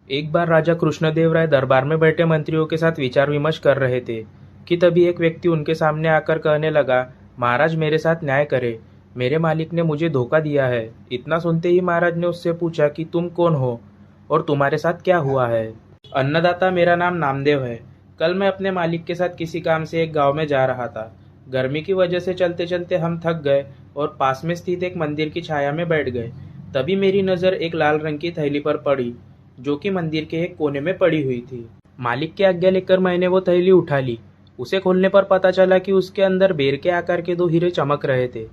एक बार राजा कृष्णदेव राय दरबार में बैठे मंत्रियों के साथ विचार विमर्श कर रहे थे कि तभी एक व्यक्ति उनके सामने आकर कहने लगा, महाराज मेरे साथ न्याय करें। मेरे मालिक ने मुझे धोखा दिया है। इतना सुनते ही महाराज ने उससे पूछा कि तुम कौन हो और तुम्हारे साथ क्या हुआ है। अन्नदाता, मेरा नाम नामदेव है। कल मैं अपने मालिक के साथ किसी काम से एक गांव में जा रहा था। गर्मी की वजह से चलते चलते हम थक गए और पास में स्थित एक मंदिर की छाया में बैठ गए। तभी मेरी नज़र एक लाल रंग की थैली पर पड़ी, जो कि मंदिर के एक कोने में पड़ी हुई थी। मालिक की आज्ञा लेकर मैंने वो थैली उठा ली। उसे खोलने पर पता चला कि उसके अंदर बेर के आकार के 2 हीरे चमक रहे थे।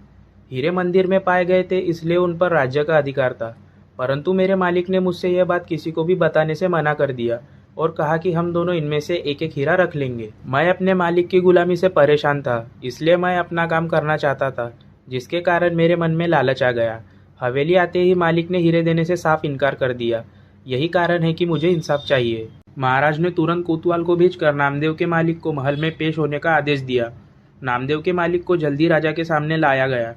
हीरे मंदिर में पाए गए थे, इसलिए उन पर राज्य का अधिकार था। परंतु मेरे मालिक ने मुझसे यह बात किसी को भी बताने से मना कर दिया और कहा कि हम दोनों इनमें से एक एक हीरा रख लेंगे। मैं अपने मालिक की गुलामी से परेशान था, इसलिए मैं अपना काम करना चाहता था, जिसके कारण मेरे मन में लालच आ गया। हवेली आते ही मालिक ने हीरे देने से साफ इनकार कर दिया। यही कारण है कि मुझे इंसाफ चाहिए। महाराज ने तुरंत कोतवाल को भेजकर नामदेव के मालिक को महल में पेश होने का आदेश दिया। नामदेव के मालिक को जल्दी राजा के सामने लाया गया।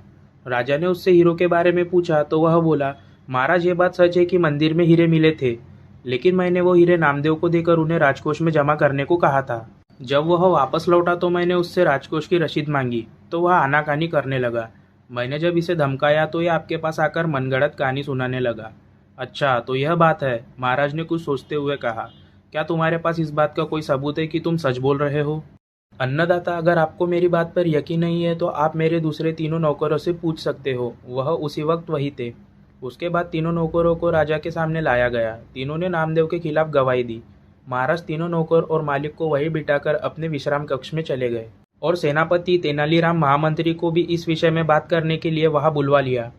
राजा ने उससे हीरों के बारे में पूछा तो वह बोला, महाराज ये बात सच है कि मंदिर में हीरे मिले थे, लेकिन मैंने वो हीरे नामदेव को देकर उन्हें राजकोष में जमा करने को कहा था। जब वह वापस लौटा तो मैंने उससे राजकोष की रसीद मांगी तो वह आनाकानी करने लगा। मैंने जब इसे धमकाया तो ये आपके पास आकर मनगढ़ंत कहानी सुनाने लगा। अच्छा, तो यह बात है, महाराज ने कुछ सोचते हुए कहा। क्या तुम्हारे पास इस बात का कोई सबूत है कि तुम सच बोल रहे हो? अन्नदाता, अगर आपको मेरी बात पर यकीन नहीं है तो आप मेरे दूसरे तीनों नौकरों से पूछ सकते हो। वह उसी वक्त वही थे। उसके बाद तीनों नौकरों को राजा के सामने लाया गया। तीनों ने नामदेव के खिलाफ गवाही दी। महाराज तीनों नौकर और मालिक को वहीं बिठाकर अपने विश्राम कक्ष में चले गए और सेनापति तेनालीराम महामंत्री को भी इस विषय में बात करने के लिए वहां बुलवा लिया।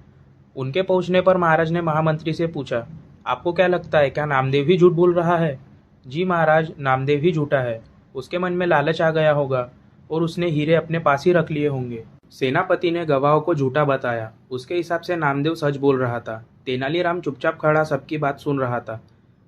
उनके पहुंचने पर महाराज ने महामंत्री से पूछा, आपको क्या लगता है, क्या नामदेव ही झूठ बोल रहा है? जी महाराज, नामदेव ही झूठा है। उसके मन में लालच आ गया होगा और उसने हीरे अपने पास ही रख लिए होंगे। सेनापति ने गवाहों को झूठा बताया। उसके हिसाब से नामदेव सच बोल रहा था। तेनालीराम चुपचाप खड़ा सबकी बात सुन रहा था।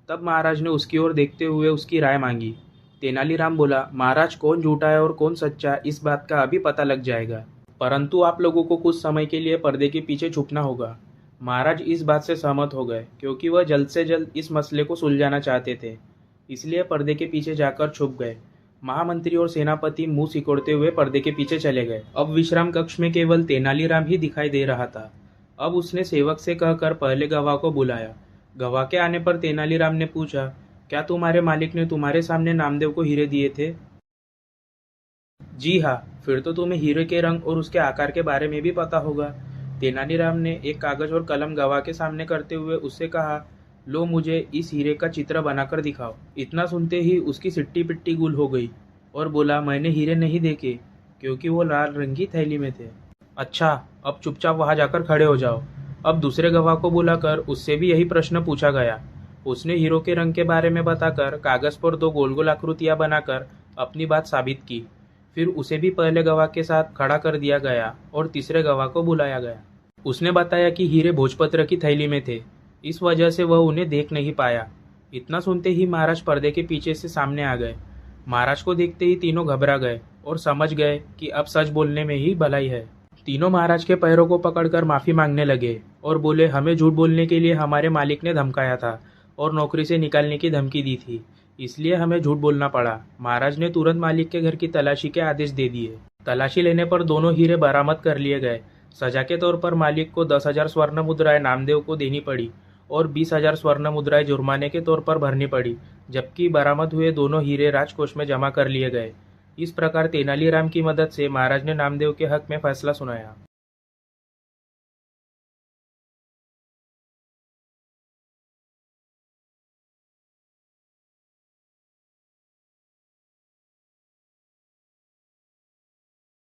तब महाराज ने उसकी ओर देखते हुए उसकी राय मांगी। तेनालीराम बोला, महाराज कौन झूठा है और कौन सच्चा, इस बात का अभी पता लग जाएगा, परंतु आप लोगों को कुछ समय के लिए पर्दे के पीछे छुपना होगा। महाराज इस बात से सहमत हो गए क्योंकि वह जल्द से जल्द इस मसले को सुलझाना चाहते थे, इसलिए पर्दे के पीछे जाकर छुप गए। महामंत्री और सेनापति मुंह सिकोड़ते हुए पर्दे के पीछे चले गए। अब विश्राम कक्ष में केवल तेनालीराम ही दिखाई दे रहा था। अब उसने सेवक से कहकर पहले गवाह को बुलाया। गवाह के आने पर तेनालीराम ने पूछा, क्या तुम्हारे मालिक ने तुम्हारे सामने नामदेव को हीरे दिए थे? जी हाँ। फिर तो तुम्हें हीरे के रंग और उसके आकार के बारे में भी पता होगा। तेनालीराम ने एक कागज और कलम गवाह के सामने करते हुए उससे कहा, लो मुझे इस हीरे का चित्र बनाकर दिखाओ। इतना सुनते ही उसकी सिट्टी पिट्टी गुल हो गई और बोला, मैंने हीरे नहीं देखे क्योंकि वो लाल रंग की थैली में थे। अच्छा, अब चुपचाप वहां जाकर खड़े हो जाओ। अब दूसरे गवाह को बुलाकर उससे भी यही प्रश्न पूछा गया। उसने हीरो के रंग के बारे में बताकर कागज पर 2 गोल गोल आकृतियां बनाकर अपनी बात साबित की। फिर उसे भी पहले गवाह के साथ खड़ा कर दिया गया और तीसरे गवाह को बुलाया गया। उसने बताया कि हीरे भोजपत्र की थैली में थे, इस वजह से वह उन्हें देख नहीं पाया। इतना सुनते ही महाराज पर्दे के पीछे से सामने आ गए। महाराज को देखते ही तीनों घबरा गए और समझ गए कि अब सच बोलने में ही भलाई है। तीनों महाराज के पैरों को पकड़कर माफी मांगने लगे और बोले, हमें झूठ बोलने के लिए हमारे मालिक ने धमकाया था और नौकरी से निकालने की धमकी दी थी, इसलिए हमें झूठ बोलना पड़ा। महाराज ने तुरंत मालिक के घर की तलाशी के आदेश दे दिए। तलाशी लेने पर दोनों हीरे बरामद कर लिए गए। सजा के तौर पर मालिक को 10,000 स्वर्ण मुद्राएं नामदेव को देनी पड़ी और 20,000 स्वर्ण मुद्राएं जुर्माने के तौर पर भरनी पड़ी, जबकि बरामद हुए दोनों हीरे राजकोष में जमा कर लिए गए। इस प्रकार तेनालीराम की मदद से महाराज ने नामदेव के हक में फैसला सुनाया।